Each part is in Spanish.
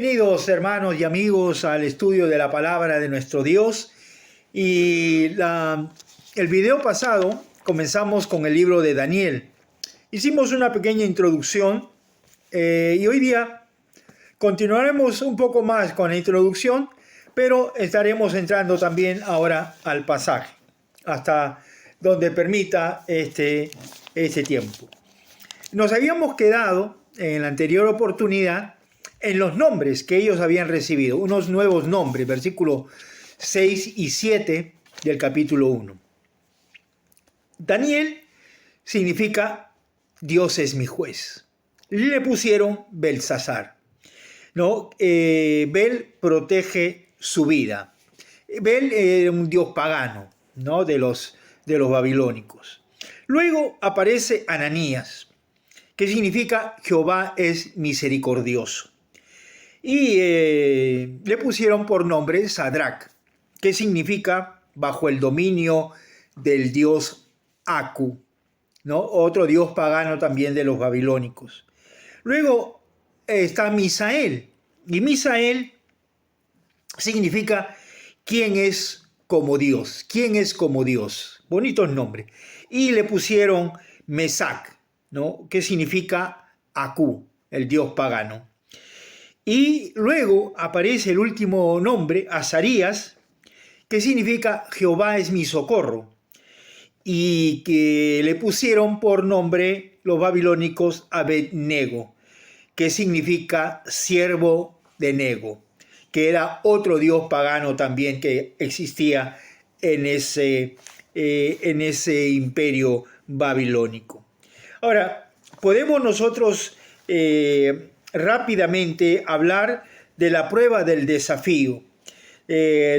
Bienvenidos hermanos y amigos al estudio de la palabra de nuestro Dios. El video pasado comenzamos con el libro de Daniel. Hicimos una pequeña introducción y hoy día continuaremos un poco más con la introducción, pero estaremos entrando también ahora al pasaje, hasta donde permita este tiempo. Nos habíamos quedado en la anterior oportunidad en los nombres que ellos habían recibido, unos nuevos nombres, versículos 6 y 7 del capítulo 1. Daniel significa Dios es mi juez. Le pusieron Belsasar, ¿no? Bel protege su vida. Bel era un dios pagano, ¿no? de los babilónicos. Luego aparece Ananías, que significa Jehová es misericordioso. Y le pusieron por nombre Sadrach, que significa bajo el dominio del dios Aku, ¿no? Otro dios pagano también de los babilónicos. Luego está Misael, y Misael significa ¿quién es como Dios? ¿Quién es como Dios? Bonitos nombres. Y le pusieron Mesac, ¿no? Que significa Aku, el dios pagano. Y luego aparece el último nombre, Azarías, que significa Jehová es mi socorro, y que le pusieron por nombre los babilónicos Abed-nego, que significa siervo de Nego, que era otro dios pagano también que existía en ese imperio babilónico. Ahora, podemos nosotros rápidamente hablar de la prueba del desafío.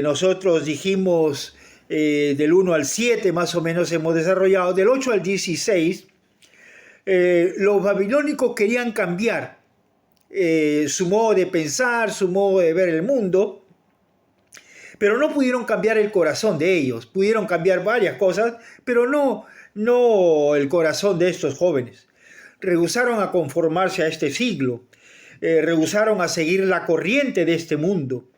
Nosotros dijimos del 1 al 7 más o menos hemos desarrollado, del 8 al 16, los babilónicos querían cambiar su modo de pensar, su modo de ver el mundo, pero no pudieron cambiar el corazón de ellos. Pudieron cambiar varias cosas, pero no el corazón de estos jóvenes. Rehusaron a conformarse a este siglo. Rehusaron a seguir la corriente de este mundo,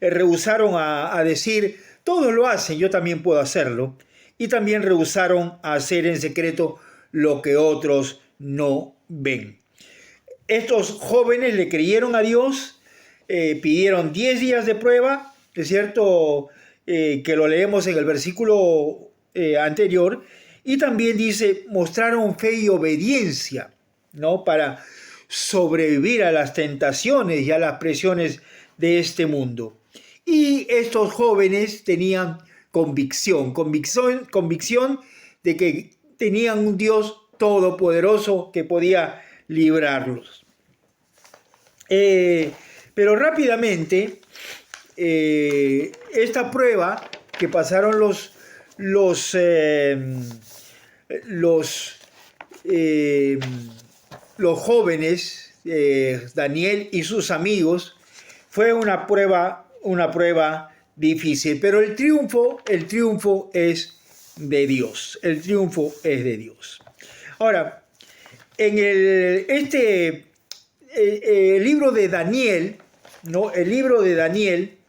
rehusaron a decir, todos lo hacen, yo también puedo hacerlo, y también rehusaron a hacer en secreto lo que otros no ven. Estos jóvenes le creyeron a Dios, pidieron 10 días de prueba, es cierto que lo leemos en el versículo anterior, y también dice, mostraron fe y obediencia, ¿no? Para sobrevivir a las tentaciones y a las presiones de este mundo. Y estos jóvenes tenían convicción de que tenían un Dios todopoderoso que podía librarlos. Pero rápidamente, esta prueba que pasaron los jóvenes, Daniel y sus amigos, fue una prueba difícil, pero el triunfo es de Dios. El triunfo es de Dios. Ahora, en el libro de Daniel, ¿no? El libro de Daniel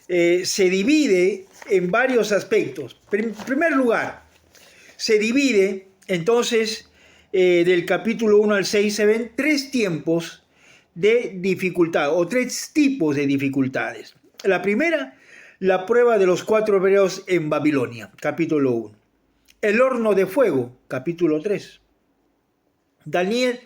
se divide en varios aspectos. En primer lugar, se divide entonces del capítulo 1 al 6 se ven 3 tiempos de dificultad o 3 tipos de dificultades. La primera, la prueba de los 4 hebreos en Babilonia, capítulo 1. El horno de fuego, capítulo 3. Daniel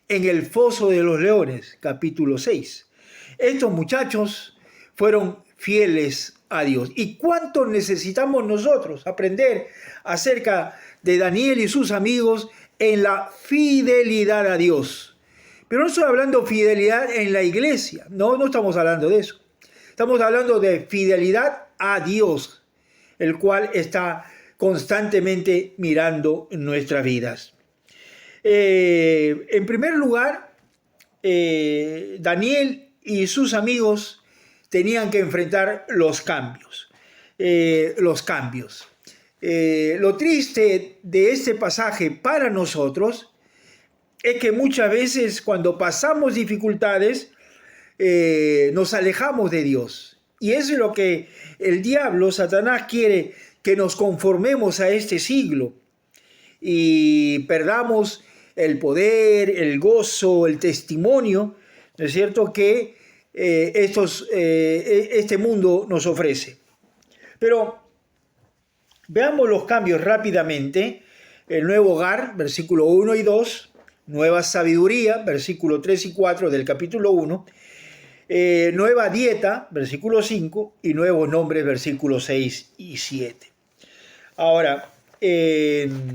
en el foso de los leones, capítulo 6. Estos muchachos fueron fieles a Dios. ¿Y cuánto necesitamos nosotros aprender acerca de Daniel y sus amigos en la fidelidad a Dios? Pero no estoy hablando de fidelidad en la iglesia, no estamos hablando de eso. Estamos hablando de fidelidad a Dios, el cual está constantemente mirando nuestras vidas. En primer lugar, Daniel y sus amigos tenían que enfrentar los cambios. Lo triste de este pasaje para nosotros es que muchas veces cuando pasamos dificultades nos alejamos de Dios. Y eso es lo que el diablo, Satanás, quiere, que nos conformemos a este siglo y perdamos el poder, el gozo, el testimonio, ¿no es cierto?, que este mundo nos ofrece. Pero veamos los cambios rápidamente. El nuevo hogar, versículo 1 y 2, nueva sabiduría, versículo 3 y 4 del capítulo 1, nueva dieta, versículo 5, y nuevos nombres, versículos 6 y 7. Ahora, en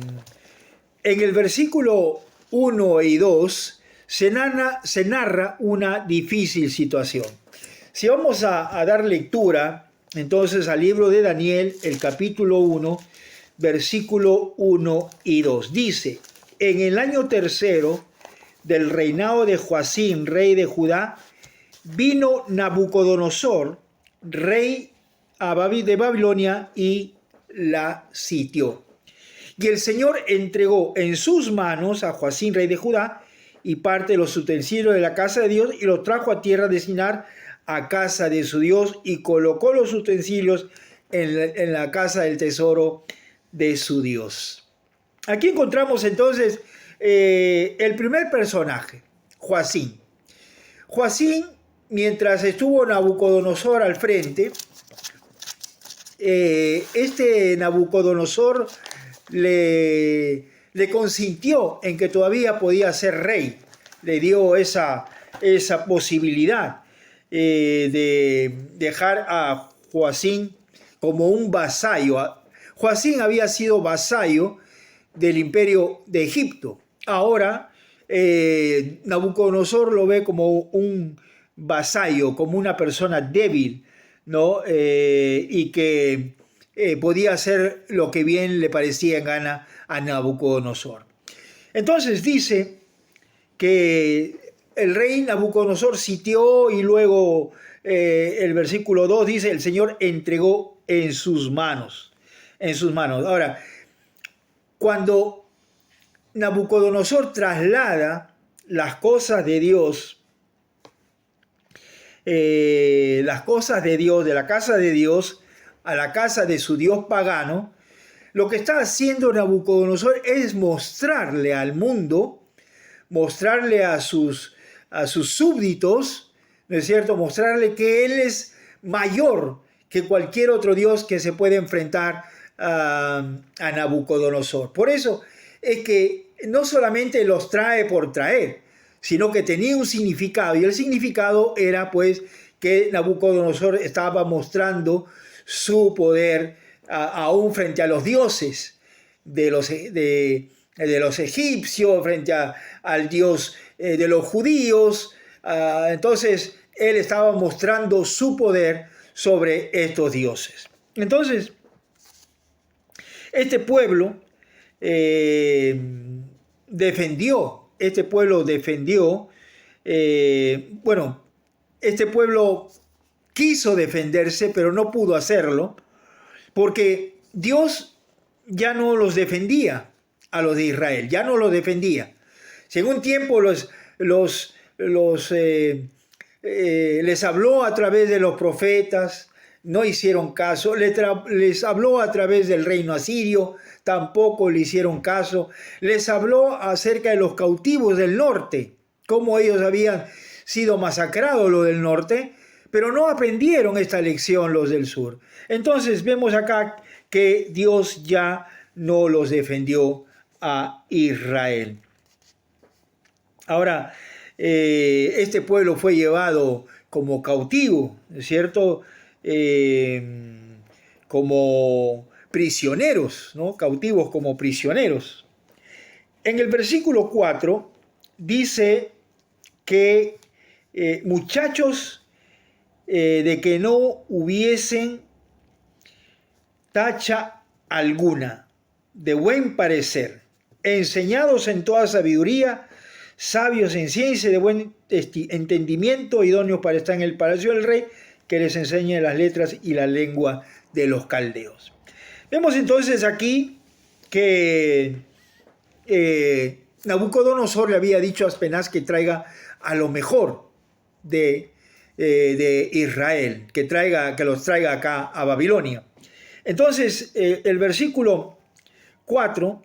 el versículo 1 y 2 se narra una difícil situación. Si vamos a dar lectura, entonces, al libro de Daniel, el capítulo 1, versículo 1 y 2. Dice, en el año tercero del reinado de Joacim, rey de Judá, vino Nabucodonosor, rey de Babilonia, y la sitió. Y el Señor entregó en sus manos a Joacim, rey de Judá, y parte de los utensilios de la casa de Dios, y los trajo a tierra de Sinar, a casa de su Dios, y colocó los utensilios en la casa del tesoro de su Dios. Aquí encontramos entonces el primer personaje, Joacim. Joacim, mientras estuvo Nabucodonosor al frente, este Nabucodonosor le consintió en que todavía podía ser rey, le dio esa posibilidad de dejar a Joacim como un vasallo. Joacim había sido vasallo del imperio de Egipto. Ahora Nabucodonosor lo ve como un vasallo, como una persona débil, ¿no? Y que podía hacer lo que bien le parecía en gana a Nabucodonosor. Entonces dice que el rey Nabucodonosor sitió, y luego el versículo 2 dice, el Señor entregó en sus manos. Ahora, cuando Nabucodonosor traslada las cosas de Dios, de la casa de Dios a la casa de su Dios pagano, lo que está haciendo Nabucodonosor es mostrarle al mundo, mostrarle a sus súbditos, ¿no es cierto?, mostrarle que él es mayor que cualquier otro Dios que se puede enfrentar a Nabucodonosor. Por eso es que no solamente los trae por traer, sino que tenía un significado, y el significado era pues que Nabucodonosor estaba mostrando su poder aún frente a los dioses de los egipcios, frente al dios de los judíos. Entonces él estaba mostrando su poder sobre estos dioses. Entonces, este pueblo defendió, este pueblo quiso defenderse, pero no pudo hacerlo, porque Dios ya no los defendía a los de Israel, ya no los defendía. Según tiempo les habló a través de los profetas, no hicieron caso. Les habló a través del reino asirio, tampoco le hicieron caso. Les habló acerca de los cautivos del norte, cómo ellos habían sido masacrados los del norte, pero no aprendieron esta lección los del sur. Entonces vemos acá que Dios ya no los defendió a Israel. Ahora, este pueblo fue llevado como cautivo, ¿cierto?, como prisioneros, ¿no?, cautivos como prisioneros. En el versículo 4 dice que muchachos de que no hubiesen tacha alguna, de buen parecer, enseñados en toda sabiduría, sabios en ciencia, de buen entendimiento, idóneos para estar en el palacio del rey, que les enseñe las letras y la lengua de los caldeos. Vemos entonces aquí que Nabucodonosor le había dicho a Aspenaz que traiga a lo mejor de de Israel, que los traiga acá a Babilonia. Entonces, el versículo 4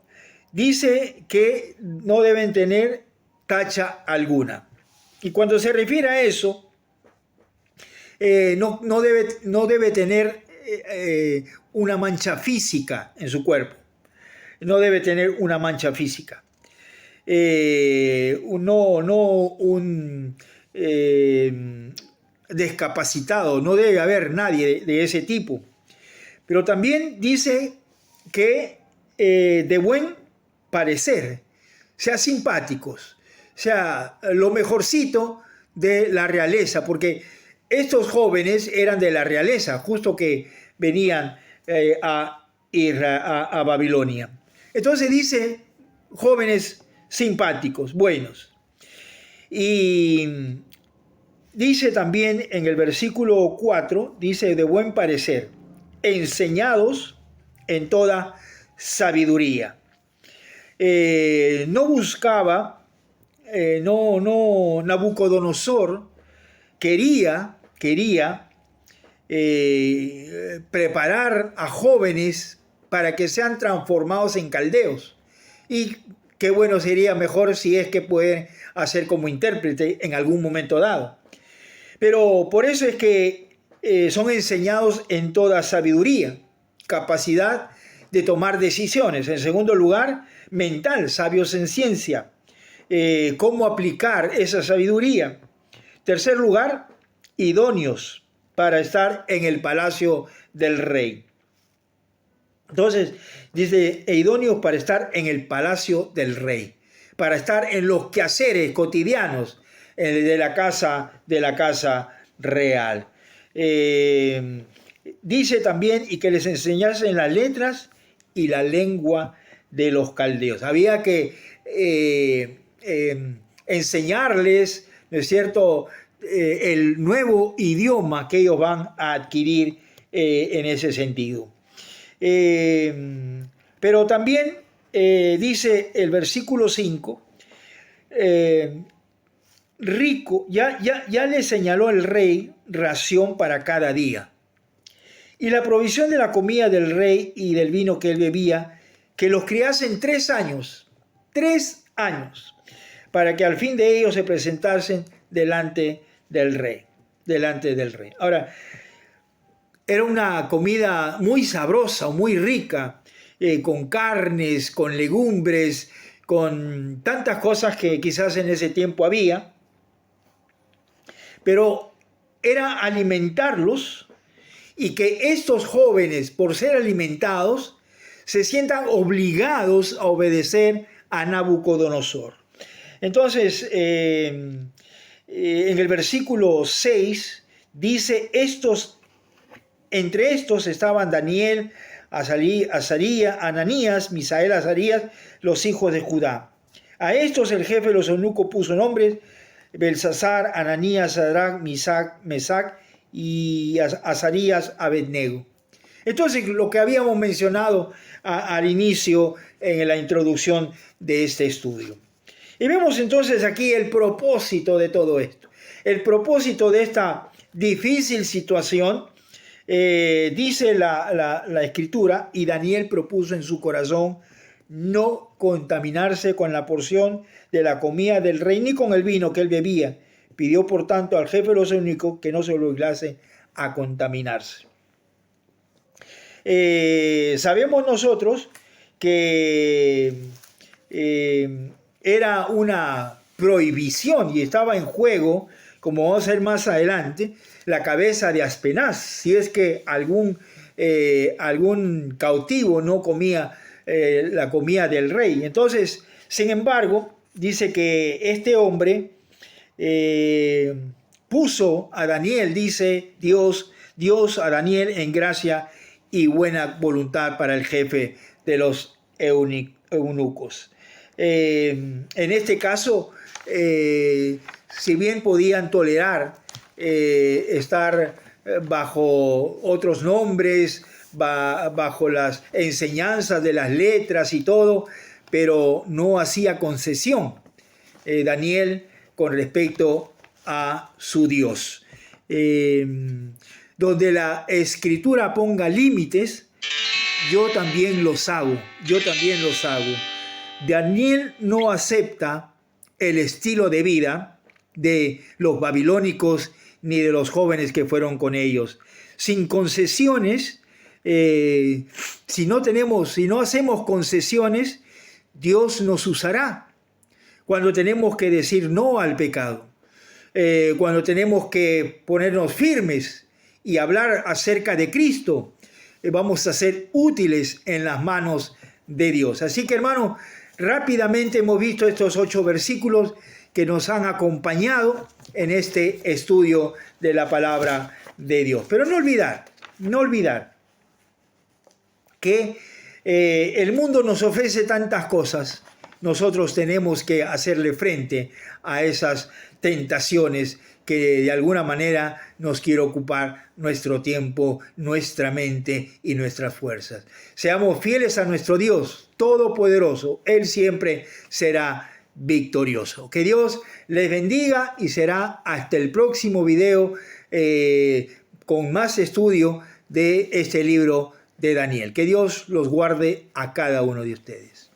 dice que no deben tener tacha alguna. Y cuando se refiere a eso, no debe tener una mancha física en su cuerpo. No debe tener una mancha física. Un discapacitado, no debe haber nadie de ese tipo. Pero también dice que de buen parecer, sea simpáticos, sea lo mejorcito de la realeza, porque estos jóvenes eran de la realeza, justo que venían a Babilonia. Entonces dice, jóvenes simpáticos, buenos. Y dice también en el versículo 4, dice de buen parecer, enseñados en toda sabiduría. No buscaba, Nabucodonosor quería preparar a jóvenes para que sean transformados en caldeos. Y qué bueno sería mejor si es que pueden hacer como intérprete en algún momento dado. Pero por eso es que son enseñados en toda sabiduría, capacidad de tomar decisiones. En segundo lugar, mental, sabios en ciencia, cómo aplicar esa sabiduría. Tercer lugar, idóneos para estar en el palacio del rey. Entonces, dice, idóneos para estar en el palacio del rey, para estar en los quehaceres cotidianos de la casa real. Dice también, y que les enseñasen las letras y la lengua de los caldeos. Había que enseñarles, ¿no es cierto?, el nuevo idioma que ellos van a adquirir en ese sentido. Pero también dice el versículo 5, rico, ya le señaló el rey ración para cada día. Y la provisión de la comida del rey y del vino que él bebía, que los criasen 3 años, para que al fin de ellos se presentasen delante del rey. Ahora, era una comida muy sabrosa, muy rica, con carnes, con legumbres, con tantas cosas que quizás en ese tiempo había, pero era alimentarlos y que estos jóvenes, por ser alimentados, se sientan obligados a obedecer a Nabucodonosor. Entonces, en el versículo 6 dice, entre estos estaban Daniel, Azarías, Ananías, Misael, Azarías, los hijos de Judá. A estos el jefe de los eunucos puso nombres: Belsasar, Ananías, Sadrach, Mesac y Azarías, Abednego. Entonces, lo que habíamos mencionado al inicio en la introducción de este estudio. Y vemos entonces aquí el propósito de todo esto. El propósito de esta difícil situación, dice la Escritura, y Daniel propuso en su corazón no contaminarse con la porción de la comida del rey ni con el vino que él bebía. Pidió por tanto al jefe de los eunucos que no se obligase a contaminarse. Sabemos nosotros que era una prohibición y estaba en juego, como vamos a ver más adelante, la cabeza de Aspenaz, si es que algún cautivo no comía la comida del rey. Entonces, sin embargo, dice que este hombre puso a Daniel, dice Dios a Daniel en gracia y buena voluntad para el jefe de los eunucos. En este caso, si bien podían tolerar estar bajo otros nombres, bajo las enseñanzas de las letras y todo, pero no hacía concesión Daniel con respecto a su Dios. donde la Escritura ponga límites, yo también los hago, Daniel no acepta el estilo de vida de los babilónicos ni de los jóvenes que fueron con ellos. Sin concesiones, si no hacemos concesiones, Dios nos usará. Cuando tenemos que decir no al pecado, cuando tenemos que ponernos firmes y hablar acerca de Cristo, vamos a ser útiles en las manos de Dios. Así que, hermano, rápidamente hemos visto estos 8 versículos que nos han acompañado en este estudio de la palabra de Dios. Pero no olvidar que el mundo nos ofrece tantas cosas. Nosotros tenemos que hacerle frente a esas tentaciones que de alguna manera nos quiere ocupar nuestro tiempo, nuestra mente y nuestras fuerzas. Seamos fieles a nuestro Dios Todopoderoso. Él siempre será victorioso. Que Dios les bendiga y será hasta el próximo video con más estudio de este libro de Daniel. Que Dios los guarde a cada uno de ustedes.